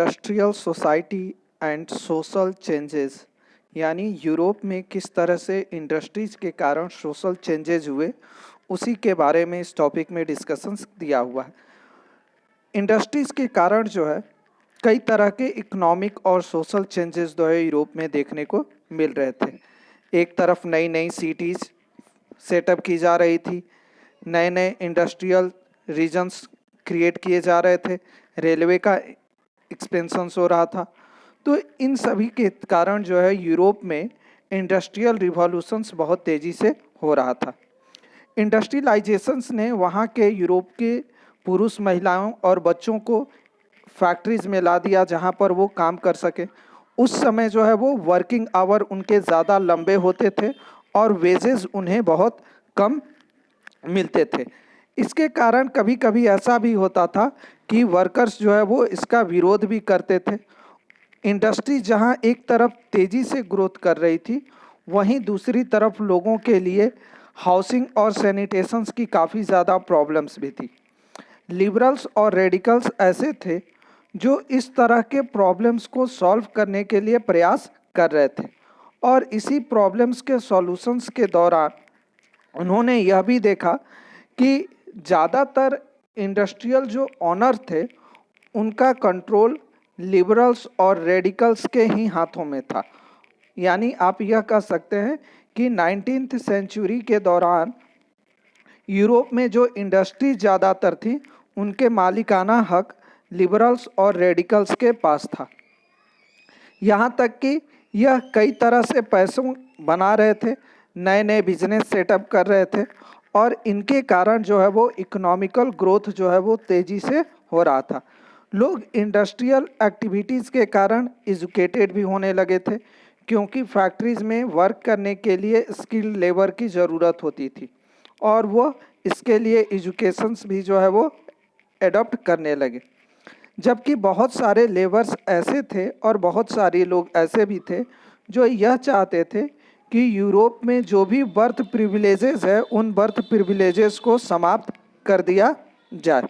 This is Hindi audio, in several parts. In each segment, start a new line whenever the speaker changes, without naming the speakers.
Industrial society and social changes, यानी यूरोप में किस तरह से इंडस्ट्रीज के कारण सोशल चेंजेज हुए, उसी के बारे में इस टॉपिक में डिस्कशंस दिया हुआ है। इंडस्ट्रीज के कारण जो है कई तरह के इकोनॉमिक और सोशल चेंजेस जो है यूरोप में देखने को मिल रहे थे। एक तरफ नई नई सिटीज़ सेटअप की जा रही थी, नए नए इंडस्ट्रियल रीजन्स क्रिएट किए जा रहे थे, रेलवे का एक्सपेंशन हो रहा था। तो इन सभी के कारण जो है यूरोप में इंडस्ट्रियल रिवॉल्यूशंस बहुत तेज़ी से हो रहा था। इंडस्ट्रियलाइजेशंस ने वहाँ के यूरोप के पुरुष, महिलाओं और बच्चों को फैक्ट्रीज में ला दिया जहाँ पर वो काम कर सके। उस समय जो है वो वर्किंग आवर उनके ज़्यादा लंबे होते थे और वेजेस उन्हें बहुत कम मिलते थे। इसके कारण कभी कभी ऐसा भी होता था कि वर्कर्स जो है वो इसका विरोध भी करते थे। इंडस्ट्री जहां एक तरफ तेज़ी से ग्रोथ कर रही थी, वहीं दूसरी तरफ लोगों के लिए हाउसिंग और सैनिटेशंस की काफ़ी ज़्यादा प्रॉब्लम्स भी थी। लिबरल्स और रेडिकल्स ऐसे थे जो इस तरह के प्रॉब्लम्स को सॉल्व करने के लिए प्रयास कर रहे थे और इसी प्रॉब्लम्स के सॉल्यूशंस के दौरान उन्होंने यह भी देखा कि ज़्यादातर इंडस्ट्रियल जो ऑनर थे उनका कंट्रोल लिबरल्स और रेडिकल्स के ही हाथों में था। यानी आप यह कह सकते हैं कि 19th सेंचुरी के दौरान यूरोप में जो इंडस्ट्री ज़्यादातर थी उनके मालिकाना हक लिबरल्स और रेडिकल्स के पास था। यहाँ तक कि यह कई तरह से पैसों बना रहे थे, नए नए बिजनेस सेटअप कर रहे थे और इनके कारण जो है वो इकोनॉमिकल ग्रोथ जो है वो तेज़ी से हो रहा था। लोग इंडस्ट्रियल एक्टिविटीज़ के कारण एजुकेटेड भी होने लगे थे, क्योंकि फैक्ट्रीज़ में वर्क करने के लिए स्किल्ड लेबर की ज़रूरत होती थी और वो इसके लिए एजुकेशंस भी जो है वो एडॉप्ट करने लगे। जबकि बहुत सारे लेबर्स ऐसे थे और बहुत सारे लोग ऐसे भी थे जो यह चाहते थे कि यूरोप में जो भी बर्थ प्रिविलेजेस है उन बर्थ प्रिविलेजेस को समाप्त कर दिया जाए।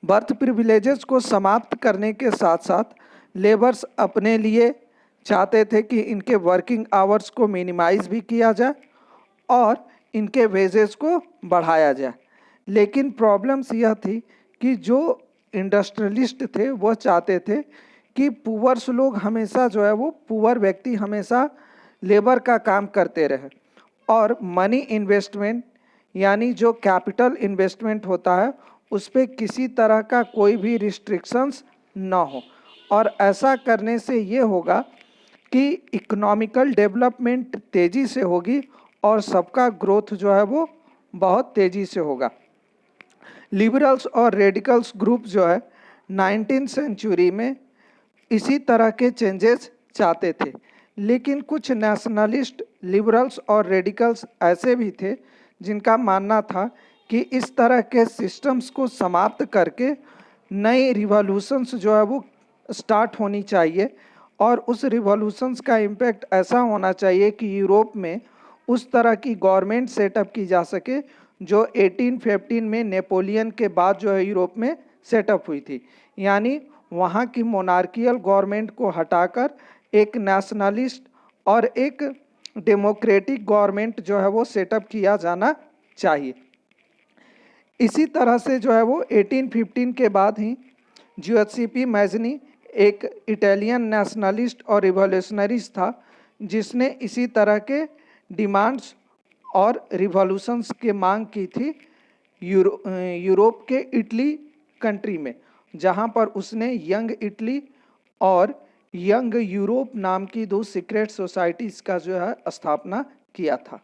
बर्थ प्रिविलेजेस को समाप्त करने के साथ साथ लेबर्स अपने लिए चाहते थे कि इनके वर्किंग आवर्स को मिनिमाइज भी किया जाए और इनके वेजेस को बढ़ाया जाए। लेकिन प्रॉब्लम्स यह थी कि जो इंडस्ट्रियलिस्ट थे वो चाहते थे कि पुअर्स लोग हमेशा जो है वो पुअर व्यक्ति हमेशा लेबर का काम करते रहे और मनी इन्वेस्टमेंट यानी जो कैपिटल इन्वेस्टमेंट होता है उस पर किसी तरह का कोई भी रिस्ट्रिक्शंस ना हो। और ऐसा करने से ये होगा कि इकोनॉमिकल डेवलपमेंट तेज़ी से होगी और सबका ग्रोथ जो है वो बहुत तेज़ी से होगा। लिबरल्स और रेडिकल्स ग्रुप जो है 19th सेंचुरी में इसी तरह के चेंजेस चाहते थे, लेकिन कुछ नेशनलिस्ट, लिबरल्स और रेडिकल्स ऐसे भी थे जिनका मानना था कि इस तरह के सिस्टम्स को समाप्त करके नई रिवॉल्यूशंस जो है वो स्टार्ट होनी चाहिए और उस रिवॉल्यूशंस का इम्पैक्ट ऐसा होना चाहिए कि यूरोप में उस तरह की गवर्नमेंट सेटअप की जा सके जो 1815 में नेपोलियन के बाद जो है यूरोप में सेटअप हुई थी। यानी वहाँ की मोनार्कियल गवर्नमेंट को हटाकर एक नेशनलिस्ट और एक डेमोक्रेटिक गवर्नमेंट जो है वो सेटअप किया जाना चाहिए। इसी तरह से जो है वो 1815 के बाद ही जियोसेपी मैज़नी एक इटालियन नेशनलिस्ट और रिवॉल्यूशनरिस्ट था जिसने इसी तरह के डिमांड्स और रिवॉल्यूशंस की मांग की थी यूरोप के इटली कंट्री में, जहां पर उसने यंग इटली और यंग यूरोप नाम की दो सीक्रेट सोसाइटीज़ का जो है स्थापना किया था।